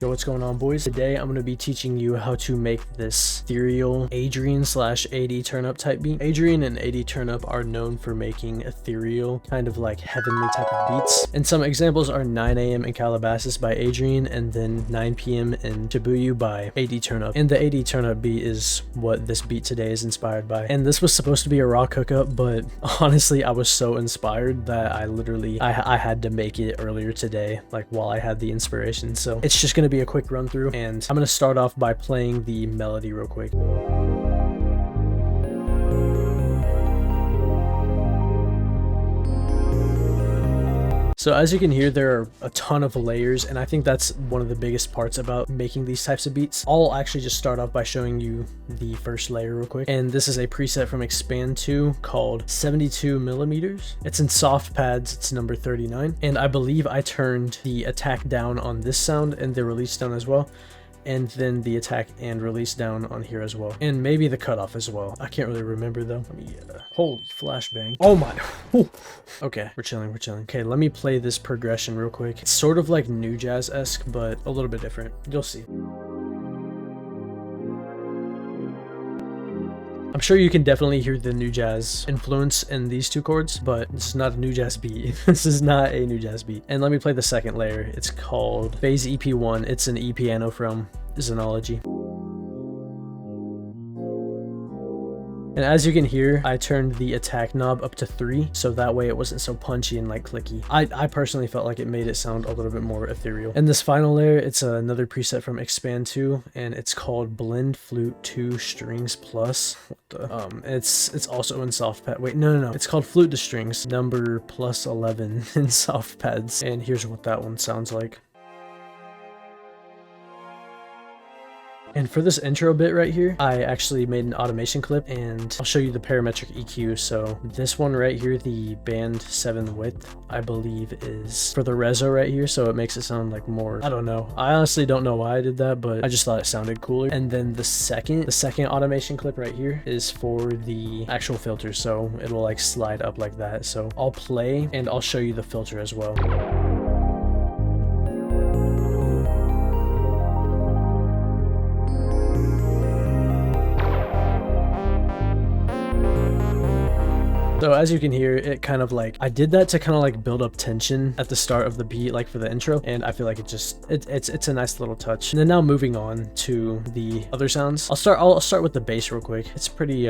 Yo, what's going on, boys? Today I'm going to be teaching you how to make this ethereal Adrian slash AD turnup type beat. Adrian and AD turnup are known for making ethereal, kind of like heavenly type of beats. And some examples are 9 AM in Calabasas by Adrian, and then 9 PM in Shibuya by AD turnup. And the AD turnup beat is what this beat today is inspired by. And this was supposed to be a raw hookup, but honestly, I was so inspired that I had to make it earlier today, like while I had the inspiration. So it's just going to be a quick run through, and I'm going to start off by playing the melody real quick. So as you can hear, there are a ton of layers, and I think that's one of the biggest parts about making these types of beats. I'll actually just start off by showing you the first layer real quick. And this is a preset from Expand 2 called 72 millimeters. It's in soft pads, it's number 39. And I believe I turned the attack down on this sound and the release down as well. And then the attack and release down on here as well, and maybe the cutoff as well. I can't really remember though. Let me holy flashbang. Oh my. Ooh. Okay, we're chilling. Okay, let me play this progression real quick. It's sort of like new jazz-esque, but a little bit different. You'll see. I'm sure you can definitely hear the new jazz influence in these two chords, but this is not a new jazz beat. This is not a new jazz beat. And let me play the second layer. It's called Phase EP1. It's an E-piano from Xenology. And as you can hear, I turned the attack knob up to 3, so that way it wasn't so punchy and like clicky. I personally felt like it made it sound a little bit more ethereal. And this final layer, it's another preset from Expand 2, and it's called Blend Flute 2 Strings Plus. What the? It's also in soft pad. Wait, no. It's called Flute to Strings, number plus 11 in soft pads. And here's what that one sounds like. And for this intro bit right here, I actually made an automation clip, and I'll show you the parametric EQ. So this one right here, the band 7 width, I believe is for the reso right here. So it makes it sound like more, I don't know. I honestly don't know why I did that, but I just thought it sounded cooler. And then the second automation clip right here is for the actual filter. So it'll like slide up like that. So I'll play and I'll show you the filter as well. So as you can hear, it kind of like, I did that to kind of like build up tension at the start of the beat, like for the intro, and I feel like it's a nice little touch. And then now moving on to the other sounds, I'll start with the bass real quick. It's pretty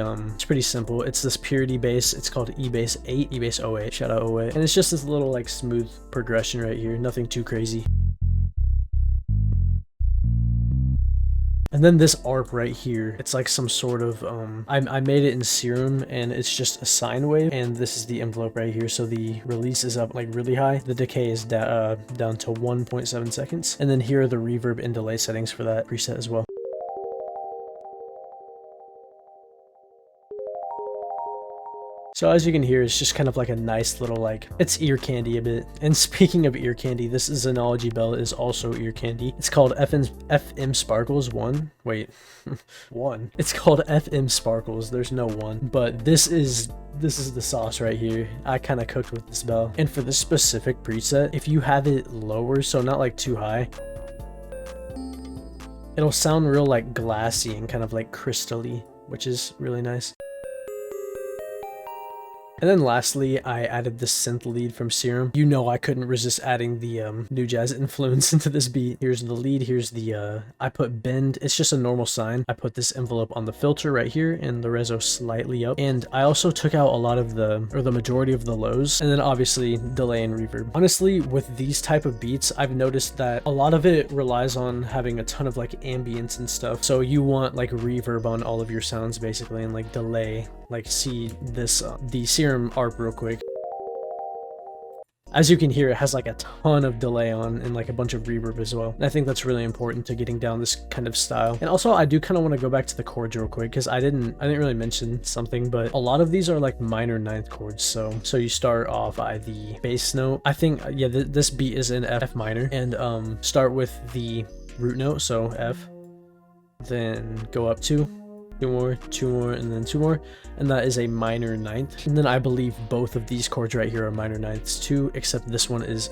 simple. It's this Purity bass. It's called E-bass 8, E-bass 08, shout out 08. And it's just this little like smooth progression right here, nothing too crazy. And then this ARP right here, it's like some sort of, I made it in Serum, and it's just a sine wave, and this is the envelope right here. So the release is up like really high, the decay is down to 1.7 seconds. And then here are the reverb and delay settings for that preset as well. So as you can hear, it's just kind of like a nice little like, it's ear candy a bit. And speaking of ear candy, this Xenology bell is also ear candy. It's called FM Sparkles 1. Wait, 1. It's called FM Sparkles. There's no 1. But this is the sauce right here. I kind of cooked with this bell. And for this specific preset, if you have it lower, so not like too high, it'll sound real like glassy and kind of like crystally, which is really nice. And then lastly, I added the synth lead from Serum. You know I couldn't resist adding the new jazz influence into this beat. Here's the lead, here's the, I put bend, it's just a normal sine. I put this envelope on the filter right here and the reso slightly up. And I also took out a lot of the majority of the lows, and then obviously delay and reverb. Honestly, with these type of beats, I've noticed that a lot of it relies on having a ton of like ambience and stuff. So you want like reverb on all of your sounds basically, and like delay. Like see this, the Serum ARP real quick. As you can hear, it has like a ton of delay on and like a bunch of reverb as well. And I think that's really important to getting down this kind of style. And also I do kind of want to go back to the chords real quick, because I didn't really mention something, but a lot of these are like minor ninth chords. So you start off by the bass note. I think, yeah, this beat is in F minor, and start with the root note, so F, then go up 2, 2 more, 2 more, and then 2 more, and that is a minor ninth. And then I believe both of these chords right here are minor ninths too, except this one is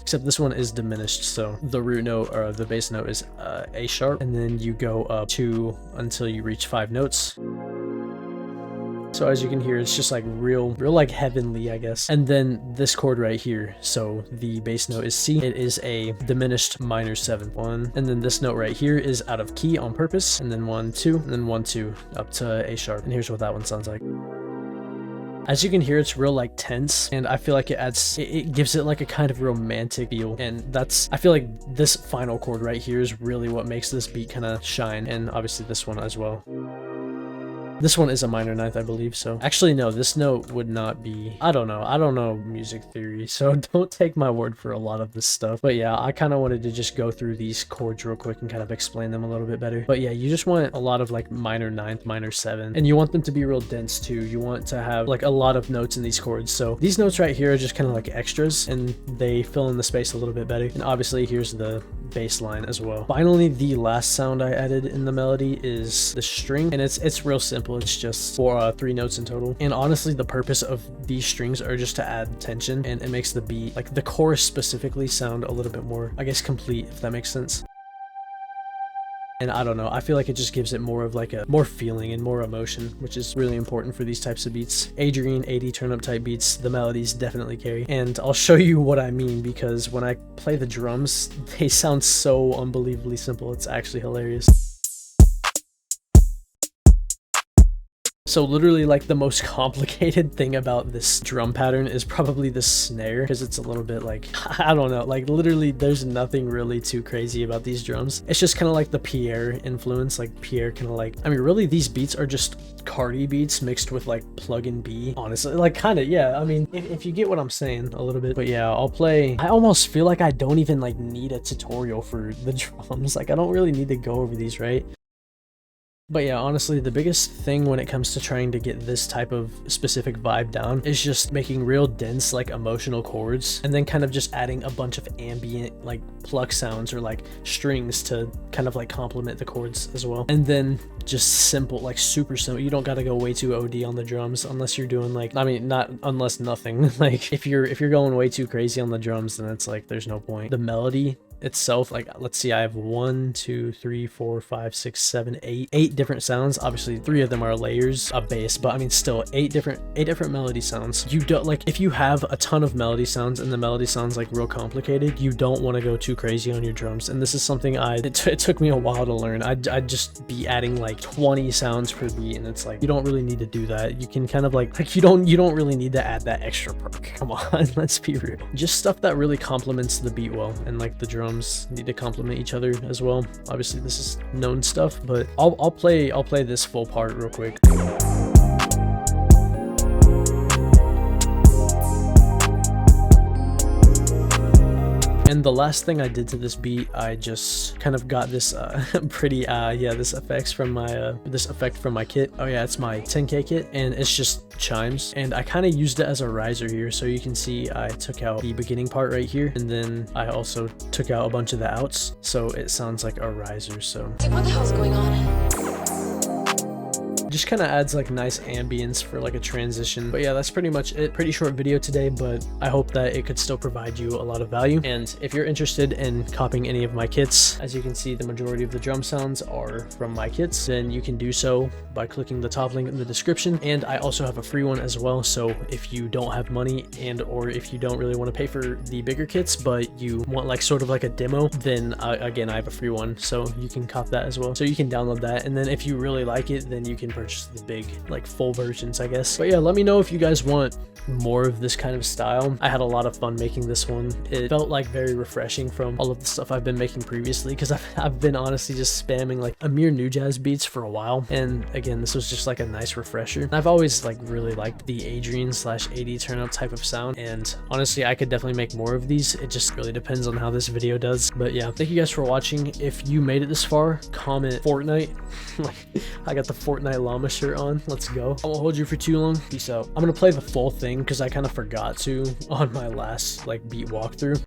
except this one is diminished. So the root note or the bass note is A sharp, and then you go up 2 until you reach 5 notes. So as you can hear, it's just like real like heavenly, I guess. And then this chord right here, so the bass note is C. It is a diminished minor 7. 1, and then this note right here is out of key on purpose, and then 1 2, and then 1 2 up to A sharp. And here's what that one sounds like. As you can hear, it's real like tense, and I feel like it gives it like a kind of romantic feel, and I feel like this final chord right here is really what makes this beat kind of shine, and obviously this one as well. This one is a minor ninth, I believe. So actually, no, this note would not be, I don't know music theory, so don't take my word for a lot of this stuff. But yeah, I kind of wanted to just go through these chords real quick and kind of explain them a little bit better. But yeah, you just want a lot of like minor ninth, minor 7, and you want them to be real dense too. You want to have like a lot of notes in these chords. So these notes right here are just kind of like extras, and they fill in the space a little bit better. And obviously here's the bass line as well. Finally, the last sound I added in the melody is the string, and it's real simple. It's just 3 notes in total, and honestly the purpose of these strings are just to add tension, and it makes the beat, like the chorus specifically, sound a little bit more, I guess, complete, if that makes sense. And I don't know, I feel like it just gives it more of like more feeling and more emotion, which is really important for these types of beats. Adrian 80 turn up type beats, the melodies definitely carry. And I'll show you what I mean, because when I play the drums, they sound so unbelievably simple. It's actually hilarious. So literally, like, the most complicated thing about this drum pattern is probably the snare, because it's a little bit like, I don't know, like literally there's nothing really too crazy about these drums. It's just kind of like the Pierre influence, like Pierre kind of like, I mean really these beats are just Cardi beats mixed with like plug-in B, honestly, like kind of, yeah, I mean if you get what I'm saying a little bit. But yeah, I almost feel like I don't even like need a tutorial for the drums, like I don't really need to go over these, right? But yeah, honestly, the biggest thing when it comes to trying to get this type of specific vibe down is just making real dense, like emotional chords, and then kind of just adding a bunch of ambient, like pluck sounds or like strings to kind of like complement the chords as well. And then just simple, like super simple. You don't got to go way too OD on the drums unless you're doing like, I mean, not unless nothing. Like if you're going way too crazy on the drums, then it's like there's no point. The melody itself, like let's see, I have 1 2 3 4 5 6 7 8 different sounds. Obviously 3 of them are layers of bass, but I mean still 8 different melody sounds. You don't, like, if you have a ton of melody sounds and the melody sounds like real complicated, you don't want to go too crazy on your drums. And this is something it took me a while to learn. I'd just be adding like 20 sounds per beat, and it's like you don't really need to do that. You can kind of like you don't really need to add that extra perk. Come on, let's be real. Just stuff that really complements the beat well, and like the drums need to complement each other as well. Obviously this is known stuff, but I'll play this full part real quick. And the last thing I did to this beat, I just kind of got this pretty this effect from my kit. Oh yeah, it's my 10K kit, and it's just chimes, and I kind of used it as a riser here. So you can see I took out the beginning part right here, and then I also took out a bunch of the outs, so it sounds like a riser. So what the hell's going on? Just kind of adds like nice ambience for like a transition. But yeah, that's pretty much it. Pretty short video today, but I hope that it could still provide you a lot of value. And if you're interested in copying any of my kits, as you can see, the majority of the drum sounds are from my kits, then you can do so by clicking the top link in the description. And I also have a free one as well. So if you don't have money, and or if you don't really want to pay for the bigger kits, but you want like sort of like a demo, then again, I have a free one, so you can cop that as well. So you can download that, and then if you really like it, then you can purchase the big, like, full versions, I guess. But yeah, let me know if you guys want more of this kind of style. I had a lot of fun making this one. It felt like very refreshing from all of the stuff I've been making previously, because I've been honestly just spamming like Amir New Jazz beats for a while, and again, this was just like a nice refresher. I've always like really liked the Adrian /80 turn up type of sound, and honestly I could definitely make more of these. It just really depends on how this video does. But yeah, thank you guys for watching. If you made it this far, comment Fortnite. I got the Fortnite llama shirt on. Let's go. I won't hold you for too long. Peace out. I'm gonna play the full thing because I kind of forgot to on my last like beat walkthrough.